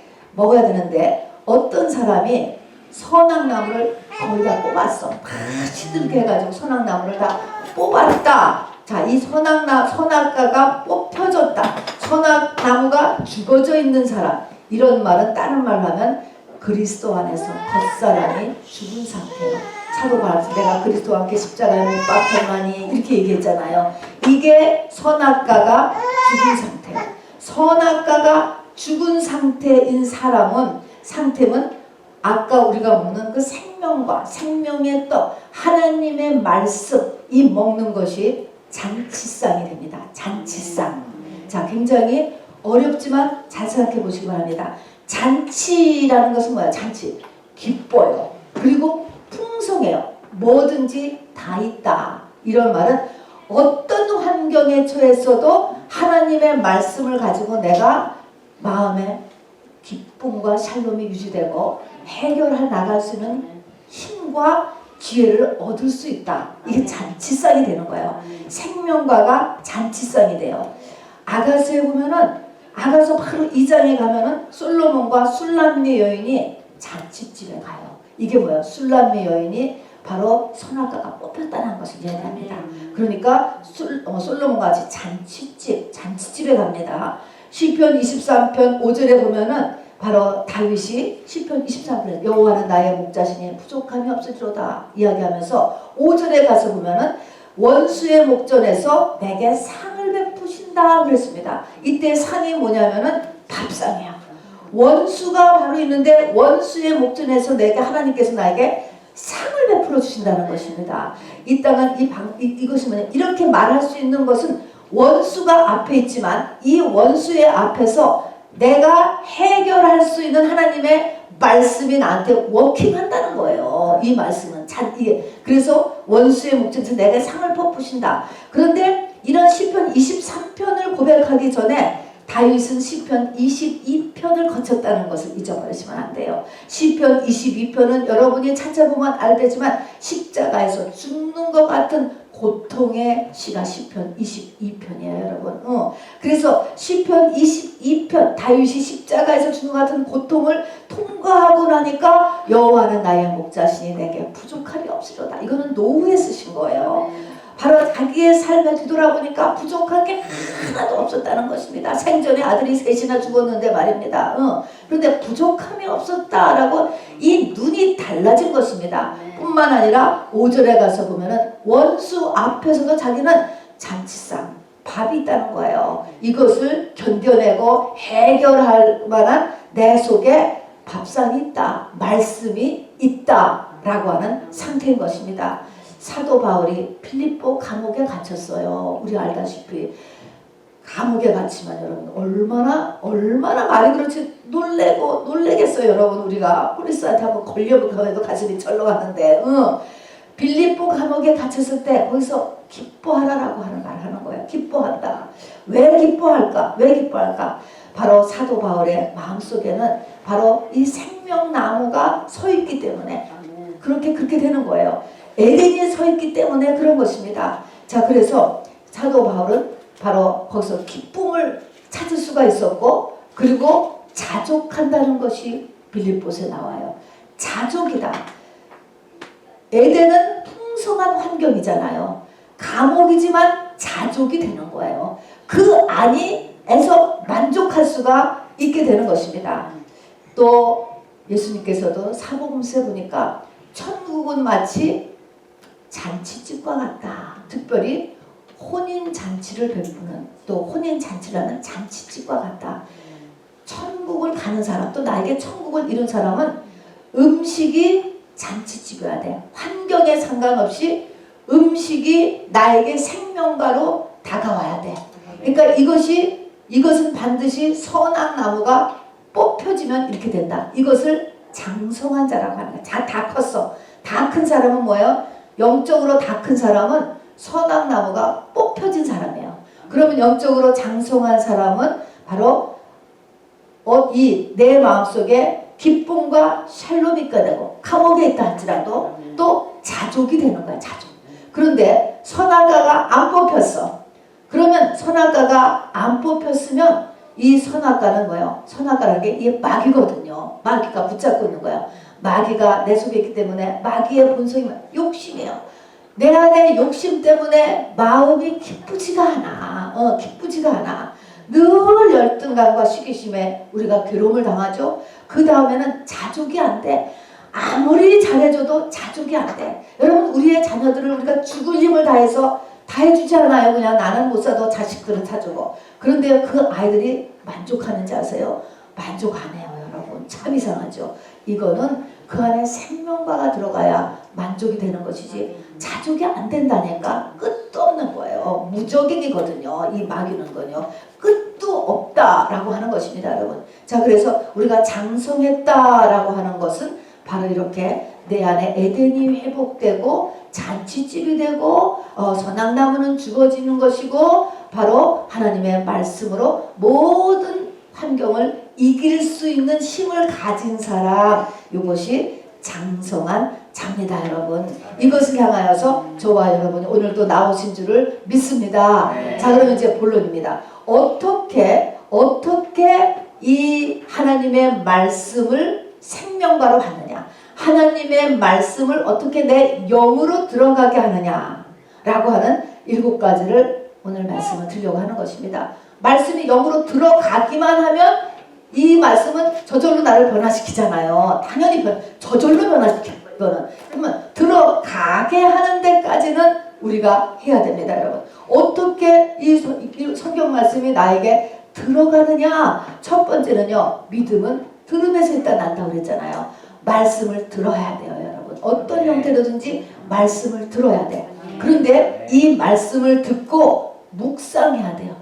어떤 사람이 선악나무를 거의 다 뽑았어. 다 시들게 해가지고 선악나무를 다 뽑았다. 자, 이 선악과가 뽑혀졌다. 선악나무가 죽어져 있는 사람. 이런 말은 다른 말로 하면 그리스도 안에서 겉사람이 죽은 상태예요. 사도 바울은 내가 그리스도와 함께 십자가에 못 박혔나니 이렇게 얘기했잖아요. 이게 선악과가 죽은 상태예요. 선악과가 죽은 상태인 상태는 아까 우리가 먹는 그 생명과 생명의 떡, 하나님의 말씀, 이 먹는 것이 잔치상이 됩니다. 잔치상. 자, 굉장히 어렵지만 잘 생각해 보시기 바랍니다. 잔치라는 것은 뭐야? 잔치. 기뻐요. 그리고 풍성해요. 뭐든지 다 있다. 이런 말은 어떤 환경에 처했어도 하나님의 말씀을 가지고 내가 마음에 기쁨과 샬롬이 유지되고 해결해 나갈 수 있는 힘과 기회를 얻을 수 있다. 이게 잔치상이 되는 거예요. 생명과가 잔치상이 돼요. 아가서에 보면은, 아가서 바로 2장에 가면은 솔로몬과 술람미 여인이 잔치집에 가요. 이게 뭐예요? 술람미 여인이 바로 선악과가 뽑혔다는 것을 이야기합니다. 그러니까 솔로몬과 같이 잔치집에 갑니다. 시편 23편 5절에 보면은 바로 다윗이 시편 23편에 여호와는 나의 목자시니 부족함이 없으리로다 이야기하면서 5절에 가서 보면은 원수의 목전에서 내게 상을 베푸신다 그랬습니다. 이때 상이 뭐냐면은 밥상이야. 원수가 바로 있는데 원수의 목전에서 하나님께서 나에게 상을 베풀어 주신다는 것입니다. 이 땅은 이것이 뭐냐, 이렇게 말할 수 있는 것은 원수가 앞에 있지만 이 원수의 앞에서 내가 해결할 수 있는 하나님의 말씀이 나한테 워킹한다는 거예요. 이 말씀은 그래서 원수의 목전에서 내가 상을 베푸신다. 그런데 이런 시편 23편을 고백하기 전에 다윗은 시편 22편을 거쳤다는 것을 잊어버리시면 안 돼요. 시편 22편은 여러분이 찾아보면 알겠지만 십자가에서 죽는 것 같은 고통의 시가 시편 22편이에요, 여러분. 그래서 시편 22편, 다윗이 십자가에서 죽는 것 같은 고통을 통과하고 나니까 여호와는 나의 목자시니 내게 부족함이 없으리로다. 이거는 노후에 쓰신 거예요. 바로 자기의 삶에 뒤돌아보니까 부족한 게 하나도 없었다는 것입니다. 생전에 아들이 셋이나 죽었는데 말입니다. 그런데 부족함이 없었다라고 이 눈이 달라진 것입니다. 뿐만 아니라 5절에 가서 보면은 원수 앞에서도 자기는 잔치상 밥이 있다는 거예요. 이것을 견뎌내고 해결할 만한 내 속에 밥상이 있다, 말씀이 있다라고 하는 상태인 것입니다. 사도 바울이 필립보 감옥에 갇혔어요. 우리 알다시피 감옥에 갇히면 여러분 얼마나 말이 그렇지 놀래겠어요. 여러분 우리가 폴리스한테 한번 걸려보면 해도 가슴이 절렁하는데 필립보 감옥에 갇혔을 때 거기서 기뻐하라라고 하는 말 하는 거예요. 기뻐한다. 왜 기뻐할까? 왜 기뻐할까? 바로 사도 바울의 마음속에는 바로 이 생명나무가 서 있기 때문에 그렇게 되는 거예요. 에덴이 서 있기 때문에 그런 것입니다. 자, 그래서 사도 바울은 바로 거기서 기쁨을 찾을 수가 있었고, 그리고 자족한다는 것이 빌립보서에 나와요. 자족이다. 에덴은 풍성한 환경이잖아요. 감옥이지만 자족이 되는 거예요. 그 안에서 만족할 수가 있게 되는 것입니다. 또 예수님께서도 사복음서에 보니까 천국은 마치 잔치집과 같다. 특별히 혼인잔치를 베푸는, 또 혼인잔치라는 잔치집과 같다. 천국을 가는 사람, 또 나에게 천국을 이룬 사람은 음식이 잔치집이어야 돼. 환경에 상관없이 음식이 나에게 생명가로 다가와야 돼. 그러니까 이것은 반드시 선악나무가 뽑혀지면 이렇게 된다. 이것을 장성한 자라고 하는 거야. 다 컸어. 다 큰 사람은 뭐예요? 영적으로 다 큰 사람은 선악나무가 뽑혀진 사람이에요. 그러면 영적으로 장성한 사람은 바로 이 내 마음속에 기쁨과 샬롬이 있게 되고, 감옥에 있다 할지라도 또 자족이 되는 거야. 자족. 그런데 선악과가 안 뽑혔어. 그러면 선악과가 안 뽑혔으면 이 선악과는 뭐예요? 선악과라는 게 이게 마귀거든요. 마귀가 붙잡고 있는 거예요. 마귀가 내 속에 있기 때문에 마귀의 본성이 욕심이에요. 내 안에 욕심 때문에 마음이 기쁘지가 않아. 기쁘지가 않아. 늘 열등감과 시기심에 우리가 괴로움을 당하죠. 그 다음에는 자족이 안 돼. 아무리 잘해줘도 자족이 안 돼. 여러분, 우리의 자녀들을 우리가 죽을 힘을 다해서 다 해주지 않아요. 그냥 나는 못 사도 자식들은 사주고. 그런데 그 아이들이 만족하는지 아세요? 만족 안 해요, 여러분. 참 이상하죠. 이거는 그 안에 생명과가 들어가야 만족이 되는 것이지, 자족이 안 된다니까 끝도 없는 거예요. 무적인이거든요. 이 마귀는 건요. 끝도 없다라고 하는 것입니다, 여러분. 자, 그래서 우리가 장성했다라고 하는 것은 바로 이렇게 내 안에 에덴이 회복되고 잔치집이 되고 선악나무는 죽어지는 것이고, 바로 하나님의 말씀으로 모든 환경을 이길 수 있는 힘을 가진 사람, 이것이 장성한 자입니다, 여러분. 이것을 향하여서 저와 여러분이 오늘도 나오신 줄을 믿습니다. 네. 자, 그러면 이제 본론입니다. 어떻게 이 하나님의 말씀을 생명과로 하느냐, 하나님의 말씀을 어떻게 내 영으로 들어가게 하느냐라고 하는 7가지를 오늘 말씀을 드리려고 하는 것입니다. 말씀이 영으로 들어가기만 하면 이 말씀은 저절로 나를 변화시키잖아요. 당연히 저절로 변화시켜요. 그러면 들어가게 하는 데까지는 우리가 해야 됩니다, 여러분. 어떻게 이 성경 말씀이 나에게 들어가느냐? 첫 번째는요, 믿음은 들음에서 일단 난다고 그랬잖아요. 말씀을 들어야 돼요, 여러분. 어떤 형태로든지 말씀을 들어야 돼요. 그런데 이 말씀을 듣고 묵상해야 돼요.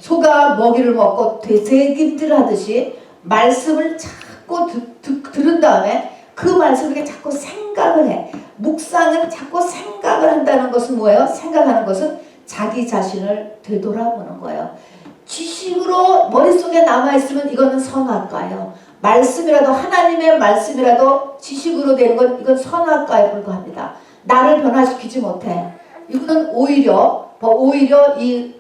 소가 먹이를 먹고 되새김질 하듯이 말씀을 자꾸 들은 다음에 그 말씀을 자꾸 생각을 해. 묵상은 자꾸 생각을 한다는 것은 뭐예요? 생각하는 것은 자기 자신을 되돌아보는 거예요. 지식으로 머릿속에 남아있으면 이거는 선악과예요. 말씀이라도, 하나님의 말씀이라도 지식으로 되는 건 이건 선악과에 불과합니다. 나를 변화시키지 못해. 이거는 오히려 이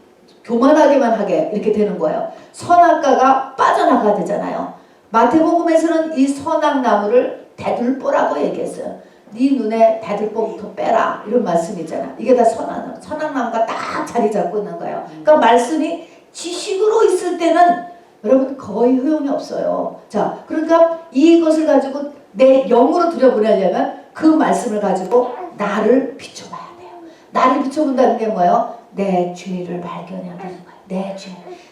교만하게만 하게 이렇게 되는 거예요. 선악과가 빠져나가야 되잖아요. 마태복음에서는 이 선악나무를 대들보라고 얘기했어요. 네 눈에 배들뽕부터 빼라 이런 말씀이잖아. 이게 다 선악나무가 딱 자리 잡고 있는 거예요. 그러니까 말씀이 지식으로 있을 때는 여러분 거의 효용이 없어요. 자, 그러니까 이것을 가지고 내 영으로 들여보내려면 그 말씀을 가지고 나를 비춰봐야 돼요. 나를 비춰본다는 게 뭐예요? 내 죄를 발견해야 되는 거예요. 내 죄.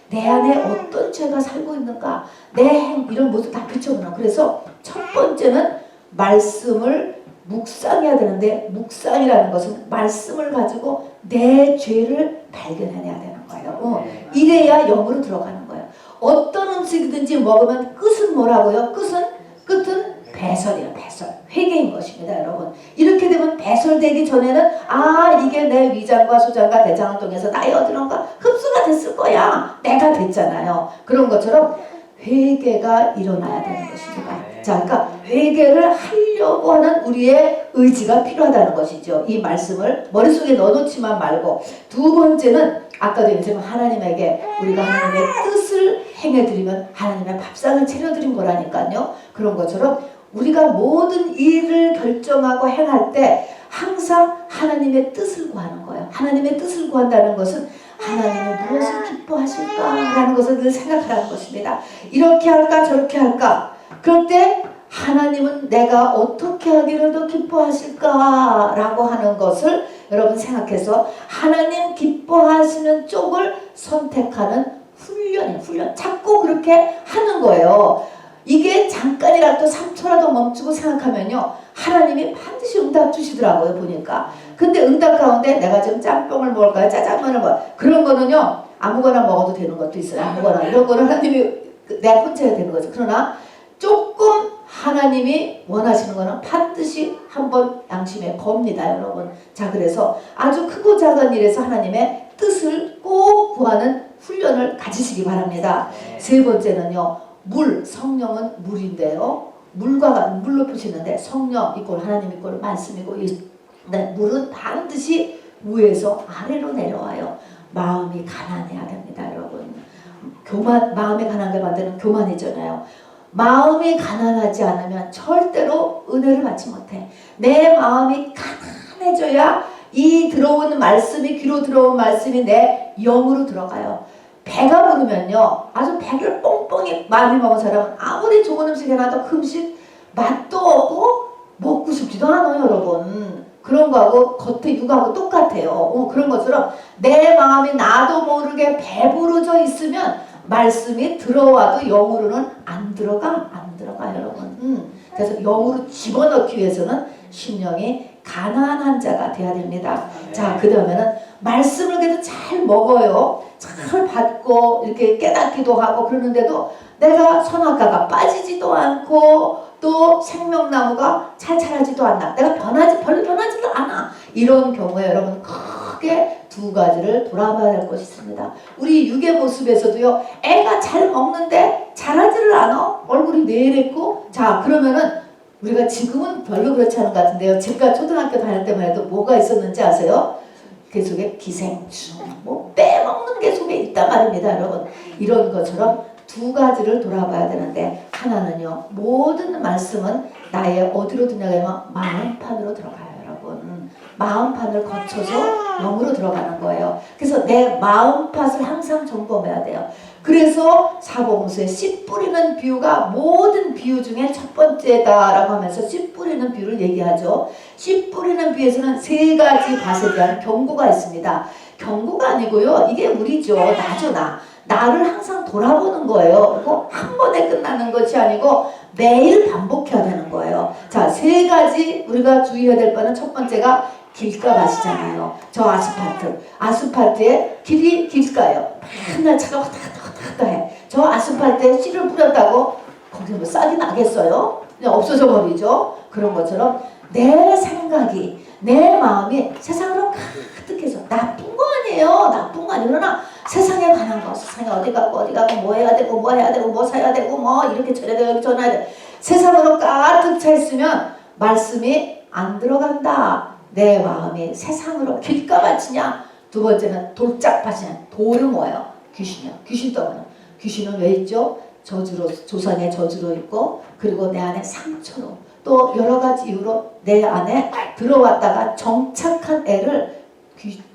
내 안에 어떤 죄가 살고 있는가, 내 행, 이런 모습 다 비춰보는. 그래서 첫 번째는 말씀을 묵상해야 되는데, 묵상이라는 것은 말씀을 가지고 내 죄를 발견해내야 되는 거예요. 이래야 영으로 들어가는 거예요. 어떤 음식이든지 먹으면 끝은 뭐라고요? 끝은 배설이에요. 배설. 회개인 것입니다, 여러분. 이렇게 되면 배설되기 전에는 이게 내 위장과 소장과 대장을 통해서 나의 어디론가 흡수가 됐을 거야. 내가 됐잖아요. 그런 것처럼 회개가 일어나야 되는 것입니다. 자, 그러니까 회개를 하려고 하는 우리의 의지가 필요하다는 것이죠. 이 말씀을 머릿속에 넣어놓지만 말고. 두 번째는 아까도 얘기했지만 하나님에게 우리가 하나님의 뜻을 행해드리면 하나님의 밥상을 차려드린 거라니까요. 그런 것처럼 우리가 모든 일을 결정하고 행할 때 항상 하나님의 뜻을 구하는 거예요. 하나님의 뜻을 구한다는 것은 하나님이 무엇을 기뻐하실까라는 것을 늘 생각하라는 것입니다. 이렇게 할까 저렇게 할까. 그럴 때 하나님은 내가 어떻게 하기를 더 기뻐하실까라고 하는 것을 여러분 생각해서 하나님 기뻐하시는 쪽을 선택하는 훈련. 자꾸 그렇게 하는 거예요. 이게 잠깐이라도 3초라도 멈추고 생각하면요, 하나님이 반드시 응답 주시더라고요, 보니까. 근데 응답 가운데 내가 지금 짬뽕을 먹을까요? 짜장면을 먹을까요? 그런 거는요, 아무거나 먹어도 되는 것도 있어요. 아무거나. 이런 거는 하나님이 내가 혼자 해야 되는 거죠. 그러나 조금 하나님이 원하시는 거는 반드시 한번 양심에 겁니다, 여러분. 자, 그래서 아주 크고 작은 일에서 하나님의 뜻을 꼭 구하는 훈련을 가지시기 바랍니다. 세 번째는요, 성령은 물인데요. 물로 표시했는데 성령 이꼴 하나님 이꼴 말씀이고, 네, 물은 반드시 위에서 아래로 내려와요. 마음이 가난해야 됩니다, 여러분. 마음이 가난하게 만드는 교만이잖아요. 마음이 가난하지 않으면 절대로 은혜를 받지 못해. 내 마음이 가난해져야 이 들어온 말씀이, 귀로 들어온 말씀이 내 영으로 들어가요. 배가 부르면요, 아주 배를 뽕뽕이 많이 먹은 사람은 아무리 좋은 음식 해놔도 그 음식 맛도 없고 먹고 싶지도 않아요, 여러분. 그런 거하고 겉에 육하고 똑같아요. 그런 것처럼 내 마음이 나도 모르게 배부르져 있으면 말씀이 들어와도 영으로는 안 들어가, 여러분. 그래서 영으로 집어넣기 위해서는 심령이 가난한 자가 돼야 됩니다. 자, 그 다음에는 말씀을 그래도 잘 먹어요. 잘 받고 이렇게 깨닫기도 하고 그러는데도 내가 선악과가 빠지지도 않고 또 생명나무가 잘 자라지도 않나. 내가 별로 변하지도 않아. 이런 경우에 여러분 크게 두 가지를 돌아봐야 될 것이 있습니다. 우리 육의 모습에서도요, 애가 잘 먹는데 자라지를 않아. 얼굴이 내랬고. 자, 그러면은 우리가 지금은 별로 그렇지 않은 것 같은데요. 제가 초등학교 다닐 때만 해도 뭐가 있었는지 아세요? 그 속에 기생충, 빼먹는 게 속에 있단 말입니다, 여러분. 이런 것처럼 두 가지를 돌아봐야 되는데, 하나는요, 모든 말씀은 나의 어디로 들어가면 마음판으로 들어가요, 여러분. 마음판을 거쳐서 영으로 들어가는 거예요. 그래서 내 마음밭을 항상 점검해야 돼요. 그래서 사복음서에 씨 뿌리는 비유가 모든 비유 중에 첫 번째다라고 하면서 씨 뿌리는 비유를 얘기하죠. 씨 뿌리는 비유에서는 세 가지 밭에 대한 경고가 있습니다. 경고가 아니고요, 이게 우리죠. 나죠, 나를 항상 돌아보는 거예요. 그리고 한 번에 끝나는 것이 아니고 매일 반복해야 되는 거예요. 자, 세 가지 우리가 주의해야 될 바는, 첫 번째가 길가밭이잖아요. 저 아스팔트에 길이 길가예요. 맨날 차가 왔다 갔다 해. 저 아스팔트에 씨를 뿌렸다고 거기서 뭐 싹이 나겠어요? 그냥 없어져 버리죠. 그런 것처럼 내 생각이, 내 마음이 세상으로 가득해서 나쁜 거 아니에요. 나쁜 거 아니에요. 그러나 세상에 관한 거, 세상에 어디 가고 뭐 해야 되고 뭐 사야 되고 뭐 이렇게 저래야 되고 여기 전화해야 돼. 세상으로 가득 차 있으면 말씀이 안 들어간다. 내 마음이 세상으로 길가밭이냐, 두 번째는 돌짝밭이냐. 돌은 뭐예요? 귀신이요. 귀신 떠오르는. 귀신은 왜 있죠? 저주로, 조상의 저주로 있고, 그리고 내 안에 상처로, 또 여러 가지 이유로 내 안에 들어왔다가 정착한 애를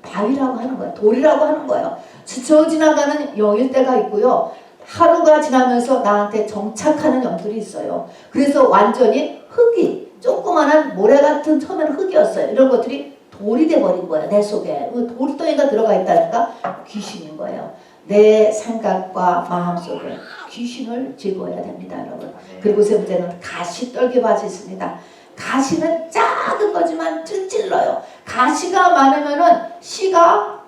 바위라고 하는 거예요. 돌이라고 하는 거예요. 스쳐 지나가는 영일 때가 있고요. 하루가 지나면서 나한테 정착하는 영들이 있어요. 그래서 완전히 흙이, 조그만한 모래 같은 처음에는 흙이었어요. 이런 것들이 돌이 돼버린 거예요. 내 속에. 돌덩이가 들어가 있다니까 귀신인 거예요. 내 생각과 마음 속에 귀신을 제거해야 됩니다, 여러분. 그리고 세 번째는 가시떨기바지 있습니다. 가시는 작은 거지만 찔러요. 가시가 많으면은 씨가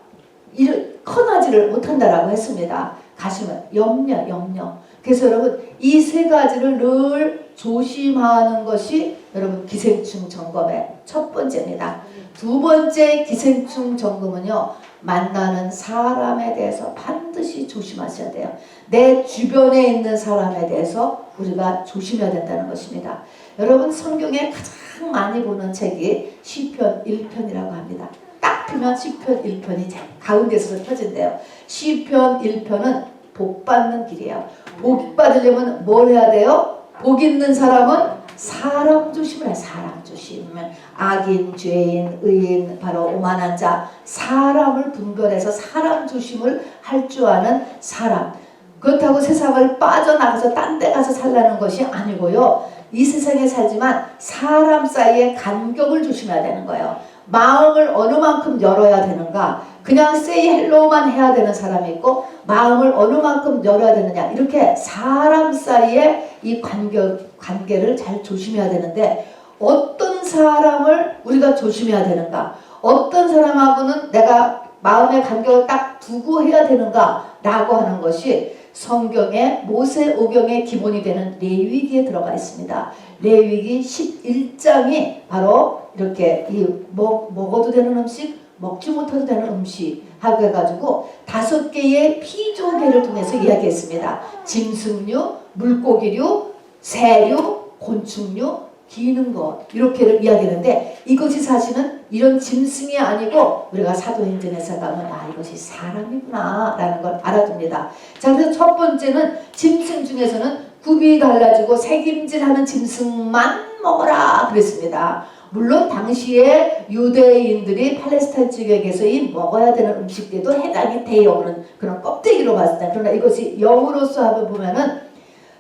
커나지를 못한다라고 했습니다. 가시면 염려. 그래서 여러분 이 세 가지를 늘 조심하는 것이 여러분 기생충 점검의 첫 번째입니다. 두 번째 기생충 점검은요, 만나는 사람에 대해서 반드시 조심하셔야 돼요. 내 주변에 있는 사람에 대해서 우리가 조심해야 된다는 것입니다. 여러분 성경에 가장 많이 보는 책이 시편 1편이라고 합니다. 딱 피면 시편 1편이 가운데서 펴진대요. 시편 1편은 복 받는 길이에요. 복 받으려면 뭘 해야 돼요? 복 있는 사람은 사람 조심을 해. 사람 조심. 악인, 죄인, 의인, 바로 오만한 자, 사람을 분별해서 사람 조심을 할 줄 아는 사람. 그렇다고 세상을 빠져나가서 딴 데 가서 살라는 것이 아니고요. 이 세상에 살지만 사람 사이의 간격을 조심해야 되는 거예요. 마음을 어느 만큼 열어야 되는가? 그냥 say hello만 해야 되는 사람이 있고, 마음을 어느 만큼 열어야 되느냐, 이렇게 사람 사이의 이 관계를 잘 조심해야 되는데, 어떤 사람을 우리가 조심해야 되는가, 어떤 사람하고는 내가 마음의 간격을 딱 두고 해야 되는가 라고 하는 것이 성경의 모세오경의 기본이 되는 레위기에 들어가 있습니다. 레위기 11장이 바로 이렇게 먹어도 되는 음식, 먹지 못해도 되는 음식 하고 해가지고 5개의 피조계를 통해서 이야기했습니다. 짐승류, 물고기류, 새류, 곤충류, 기는 것, 이렇게를 이야기했는데, 이것이 사실은 이런 짐승이 아니고 우리가 사도행전에서 가면 이것이 사람이구나 라는 걸 알아둡니다. 자, 그래서 첫 번째는 짐승 중에서는 굽이 달라지고 새김질하는 짐승만 먹어라 그랬습니다. 물론 당시에 유대인들이 팔레스타인 지역에서 이 먹어야 되는 음식들도 해당이 되어 오는 그런 껍데기로 봤을 때, 그러나 이것이 영으로서 한번 보면은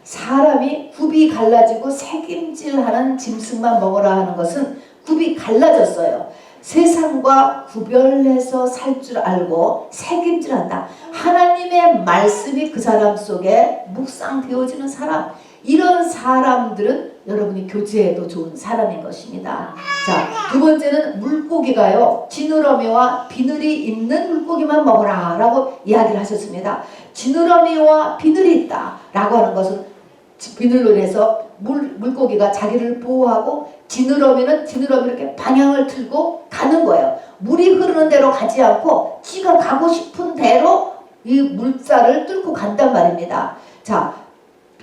사람이 굽이 갈라지고 새김질하는 짐승만 먹으라 하는 것은 굽이 갈라졌어요. 세상과 구별해서 살 줄 알고 새김질한다. 하나님의 말씀이 그 사람 속에 묵상되어지는 사람, 이런 사람들은 여러분이 교제해도 좋은 사람인 것입니다. 자, 두 번째는 물고기가요, 지느러미와 비늘이 있는 물고기만 먹어라 라고 이야기를 하셨습니다. 지느러미와 비늘이 있다 라고 하는 것은 비늘로 인해서 물고기가 자기를 보호하고, 지느러미는 지느러미 이렇게 방향을 틀고 가는 거예요. 물이 흐르는 대로 가지 않고 지가 가고 싶은 대로 이 물살을 뚫고 간단 말입니다. 자,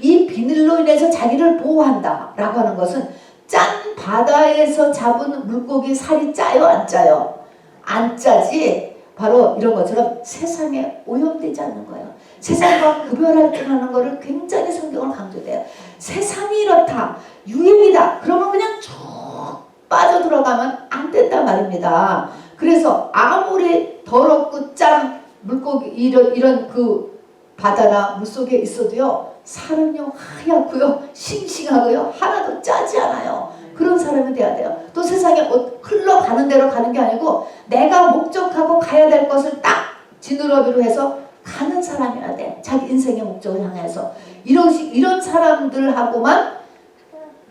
이 비늘로 인해서 자기를 보호한다 라고 하는 것은 짠 바다에서 잡은 물고기 살이 짜요, 안 짜요? 안 짜지. 바로 이런 것처럼 세상에 오염되지 않는 거예요. 세상과 구별할 줄 아는 것을 굉장히 성경은 강조돼요. 세상이 이렇다, 유행이다, 그러면 그냥 쭉 빠져들어가면 안 된단 말입니다. 그래서 아무리 더럽고 짠 물고기 이런 그 바다나 물속에 있어도요, 살은요 하얗고요 싱싱하고요 하나도 짜지 않아요. 그런 사람이 돼야 돼요. 또 세상에 흘러가는 대로 가는 게 아니고 내가 목적하고 가야 될 것을 딱 지느러미로 해서 가는 사람이어야 돼. 자기 인생의 목적을 향해서. 이런 사람들하고만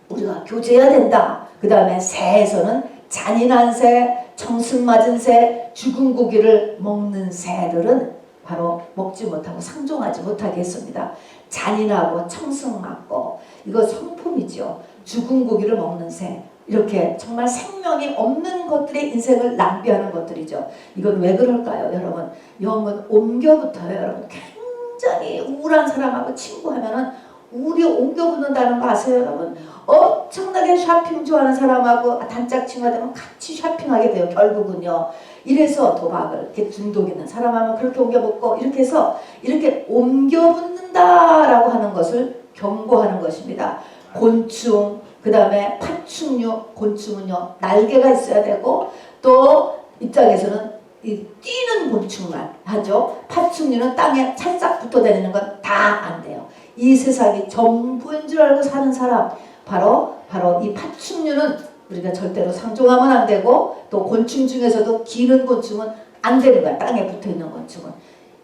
우리가 교제해야 된다. 그 다음에 새에서는 잔인한 새, 청승 맞은 새, 죽은 고기를 먹는 새들은 바로 먹지 못하고 상종하지 못하게 했습니다. 잔인하고 청승 맞고, 이거 성품이죠. 죽은 고기를 먹는 새, 이렇게 정말 생명이 없는 것들의 인생을 낭비하는 것들이죠. 이건 왜 그럴까요, 여러분? 영은 옮겨붙어요, 여러분. 굉장히 우울한 사람하고 친구하면은 우리 옮겨붙는다는 거 아세요, 여러분? 엄청나게 쇼핑 좋아하는 사람하고 단짝 친구가 되면 같이 쇼핑하게 돼요, 결국은요. 이래서 도박을 이렇게 중독 있는 사람 하면 그렇게 옮겨 먹고 이렇게 해서 이렇게 옮겨 붙는다라고 하는 것을 경고하는 것입니다. 곤충, 그 다음에 파충류, 곤충은요 날개가 있어야 되고 또 입장에서는 이 뛰는 곤충만 하죠. 파충류는 땅에 찰싹 붙어 다니는 건 다 안 돼요. 이 세상이 전부인 줄 알고 사는 사람, 바로 이 파충류는 우리가 절대로 상종하면 안 되고, 또 곤충 중에서도 기는 곤충은 안 되는 거야. 땅에 붙어 있는 곤충은.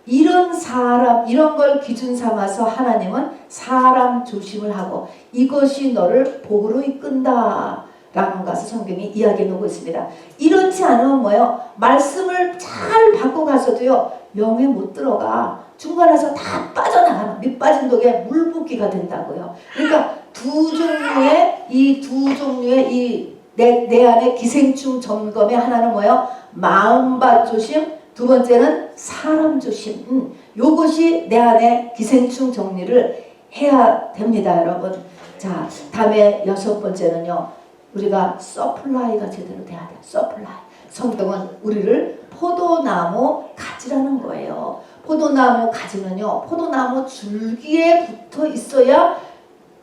이런 사람, 이런 걸 기준 삼아서 하나님은 사람 조심을 하고 이것이 너를 복으로 이끈다 라는 것을 성경이 이야기해 놓고 있습니다. 이렇지 않으면 뭐예요? 말씀을 잘 받고 가서도요 영에 못 들어가. 중간에서 다 빠져나가는, 밑 빠진 독에 물 붓기가 된다고요. 그러니까 두 종류의 이 내 안에 기생충 점검의 하나는 뭐예요? 마음밭 조심, 두 번째는 사람 조심. 요것이 내 안에 기생충 정리를 해야 됩니다, 여러분. 자, 다음에 6번째는요. 우리가 서플라이가 제대로 돼야 돼요. 서플라이. 성경은 우리를 포도나무 가지라는 거예요. 포도나무 가지는요. 포도나무 줄기에 붙어 있어야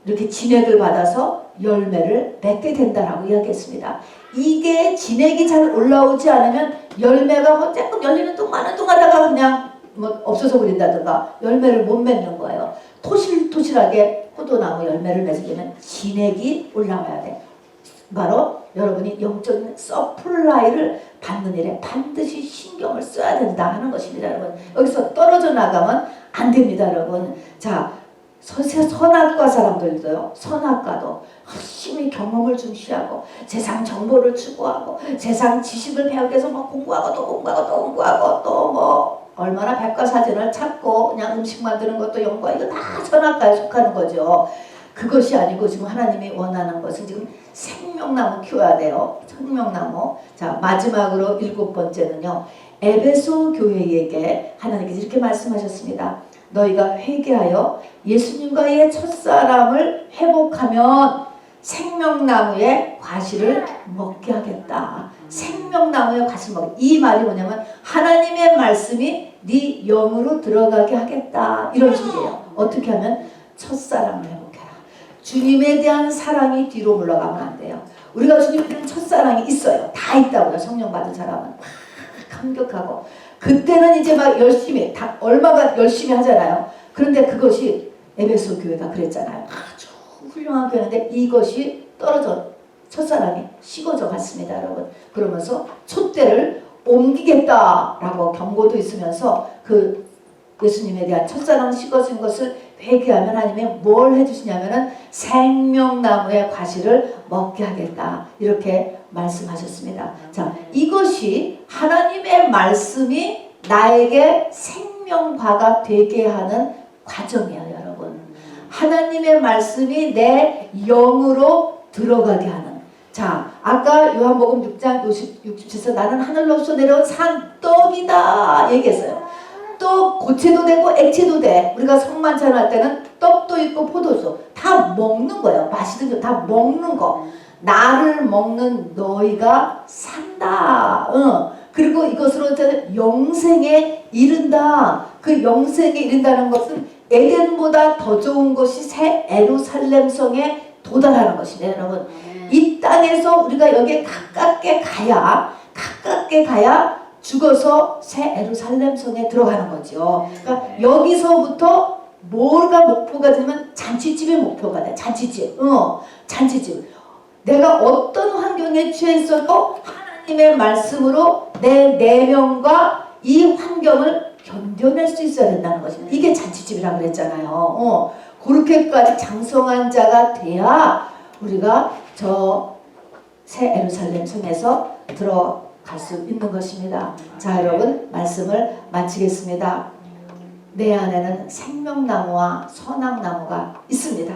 이렇게 진액을 받아서 열매를 맺게 된다라고 이야기했습니다. 이게 진액이 잘 올라오지 않으면 열매가 뭐 조금 열리는 동안 하다가 그냥 뭐 없어서 그린다든가 열매를 못 맺는 거예요. 토실토실하게 포도나무 열매를 맺으려면 진액이 올라와야 돼. 바로 여러분이 영적인 서플라이를 받는 일에 반드시 신경을 써야 된다 하는 것입니다, 여러분. 여기서 떨어져 나가면 안 됩니다, 여러분. 자, 선악과 사람들도요. 선악과도 열심히 경험을 중시하고 세상 정보를 추구하고 세상 지식을 배우기 위해서 뭐 공부하고 또 뭐 얼마나 백과사전을 찾고 그냥 음식 만드는 것도 연구하고 이거 다 선악과에 속하는 거죠. 그것이 아니고 지금 하나님이 원하는 것은 지금 생명나무 키워야 돼요. 생명나무. 자, 마지막으로 7번째는요. 에베소 교회에게 하나님께서 이렇게 말씀하셨습니다. 너희가 회개하여 예수님과의 첫사람을 회복하면 생명나무의 과실을 먹게 하겠다. 생명나무의 과실을 먹게. 이 말이 뭐냐면 하나님의 말씀이 네 영으로 들어가게 하겠다. 이런 소리예요. 어떻게 하면? 첫사람을 회복해라. 주님에 대한 사랑이 뒤로 물러가면 안 돼요. 우리가 주님에 대한 첫사랑이 있어요. 다 있다고요. 성령 받은 사람은 막 감격하고 그때는 이제 막 열심히 얼마가 열심히 하잖아요. 그런데 그것이 에베소 교회가 그랬잖아요. 아주 훌륭한 교회인데 이것이 떨어져 첫사랑이 식어져 갔습니다, 여러분. 그러면서 촛대를 옮기겠다라고 경고도 있으면서 그 예수님에 대한 첫사랑 식어진 것을 회개하면 하나님이 뭘 해주시냐면은 생명나무의 과실을 먹게 하겠다 이렇게 말씀하셨습니다. 자, 이것이 하나님의 말씀이 나에게 생명과가 되게 하는 과정이에요, 여러분. 하나님의 말씀이 내 영으로 들어가게 하는. 자, 아까 요한복음 6장 67에서 나는 하늘로서 내려온 산떡이다 얘기했어요. 떡 고체도 되고 액체도 돼. 우리가 성만찬할 때는 떡도 있고 포도주 다 먹는 거예요. 맛있는 거 다 먹는 거. 나를 먹는 너희가 산다. 그리고 이것으로 영생에 이른다. 그 영생에 이른다는 것은 에덴보다 더 좋은 것이 새 예루살렘 성에 도달하는 것입니다, 여러분. 이 땅에서 우리가 여기에 가깝게 가야 죽어서 새 예루살렘 성에 들어가는 거죠. 그러니까 여기서부터 뭐가 목표가 되면 잔치집의 목표가 돼. 잔치집. 잔치집. 내가 어떤 환경에 처해 있어도 하나님의 말씀으로 내 내면과 이 환경을 견뎌낼 수 있어야 된다는 것입니다. 이게 잔치집이라고 그랬잖아요. 그렇게까지 장성한 자가 돼야 우리가 저 새 예루살렘 성에서 들어갈 수 있는 것입니다. 자, 여러분 말씀을 마치겠습니다. 내 안에는 생명나무와 선악나무가 있습니다.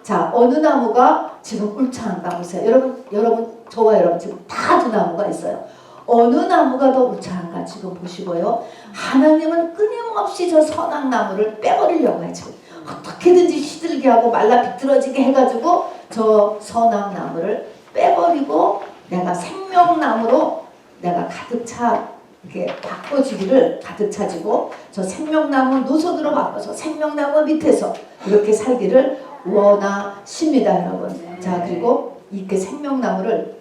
자, 어느 나무가 지금 울창한가 보세요. 여러분 저와 여러분 지금 다 두 나무가 있어요. 어느 나무가 더 울창한가 지금 보시고요. 하나님은 끊임없이 저 선악나무를 빼버리려고 해요. 지금 어떻게든지 시들게 하고 말라 비틀어지게 해가지고 저 선악나무를 빼버리고 내가 생명나무로 내가 가득 차 이렇게 바꿔주기를 가득 차지고 저 생명나무 노선으로 바꿔서 생명나무 밑에서 이렇게 살기를 원하십니다, 여러분. 자, 그리고 이렇게 생명나무는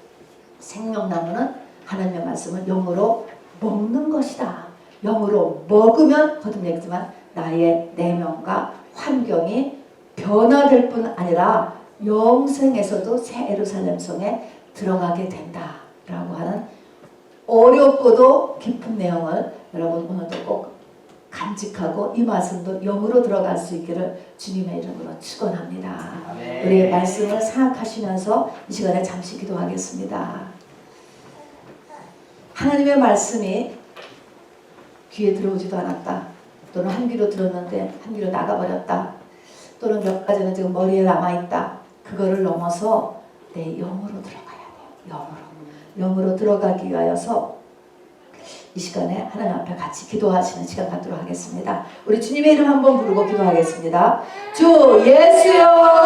하나님의 말씀을 영으로 먹는 것이다. 영으로 먹으면 거듭 얘기지만 나의 내면과 환경이 변화될 뿐 아니라 영생에서도 새 예루살렘 성에 들어가게 된다라고 하는 어렵고도 깊은 내용을 여러분 오늘도 꼭 간직하고 이 말씀도 영으로 들어갈 수 있기를 주님의 이름으로 축원합니다. 아멘. 우리의 말씀을 생각하시면서 이 시간에 잠시 기도하겠습니다. 하나님의 말씀이 귀에 들어오지도 않았다. 또는 한 귀로 들었는데 한 귀로 나가버렸다. 또는 몇 가지는 지금 머리에 남아있다. 그거를 넘어서 내 영으로 들어가야 돼요. 영으로 들어가기 위하여서 이 시간에 하나님 앞에 같이 기도하시는 시간 갖도록 하겠습니다. 우리 주님의 이름 한번 부르고 기도하겠습니다. 주 예수여.